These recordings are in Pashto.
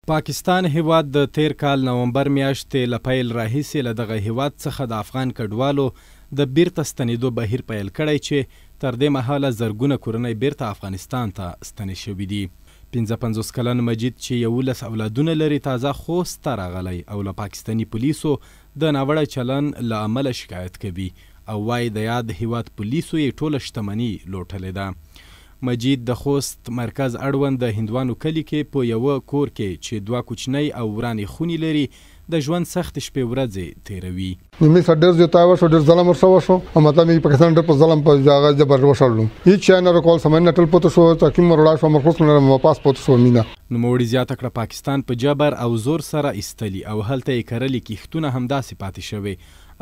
پاکستان هېواد د تیر کال نومبر میاشتې له پیل راهیسې له دغه هېواد څخه د افغان کډوالو د بیرته ستنېدو بهیر پیل کړی چې تر دې مهاله زرګونه کورنۍ بیرته افغانستان ته ستنې شوي دي. 55 کلن مجید چې 11 اولادونه لري تازه خوست ته راغلی او له پاکستاني پولیسو د ناوړه چلن له امله شکایت کوي او وايي د یاد هېواد پولیسو یې ټوله شتمني لوټلې ده. مجید د خوست مرکز اړوند د هندوانو کلي کې په یوه کور کې چې 2 کوچنۍ او ورانې خونې لري د ژوند سخت شپې ورځې تیروي. مې سره ډېر زیاتی وشو، ډېر ظلم ورسره وشو او مطلب یې پاکستان ډېر په ظلم په هغه جبر وشړلو. هېڅ شی نه راکول، سامان نه ټول پوته شو، تحکیم ورلا شو، مرخص نه پاس پوته شو مینه. نوموړي زیاته کړه پاکستان په جبر او زور سره ایستلي او هلته یې کرلي کښتونه همداسې پاتې شوي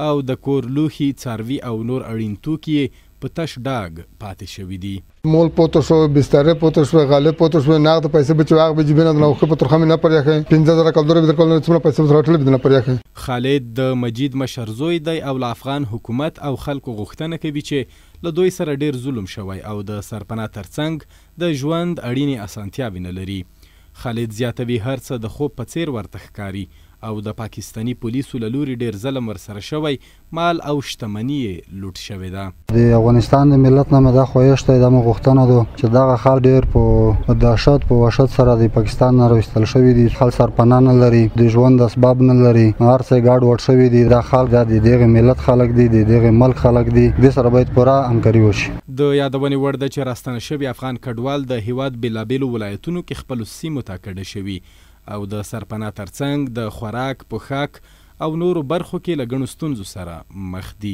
او د کور لوښي، څاروي او نور اړین توکي یې په تش ډاګ پاتې شوي دي. مول پوته شو، بسترې پوته شو، غالۍ پوته شو، نقد پیسې به چې هغه به جیبونه د نوښه په ترخه نه پرېښی 15000 کلدورې به درکول، څومره پیسې به راټولې به نه پرېښی. خالد د مجید مشر زوی دی او له افغان حکومت او خلکو غوښتنه کوي چې له دوی سره ډیر ظلم شوی او د سرپناه ترڅنګ د ژوند اړینې اسانتیاوې نه لري. خالد زیاتوي هر څه د خوب په څیر ورته ښکاري او د پاکستاني پولیسو له لوري ډیر ظلم ورسره شوی، مال او شتمني یې لوټ شوې ده. د افغانستان د ملت نه مې دا خوښښت دی، دا مې غوښتنه ده چې دغه خلک ډېر په دهشت په وحشت سره د پاکستان نه راویستل شوي دي. خلک سرپناه نه لري، د ژوند اسباب نه لري، هر څه یې ګډ وډ شوي دي. دا خلک د دغه ملت خلک دي، د دغه ملک خلک دي، دې سره باید پوره همکاري وشي. د یادونې وړ ده چې راستنه شوي افغان کډوال د هېواد بېلابېلو ولایتونو کې خپلو سیمو ته کډه شوي او د سرپناه ترڅنګ د خوراک، پوښاک او نورو برخو کې له ګڼو ستونزو سره مخ دي.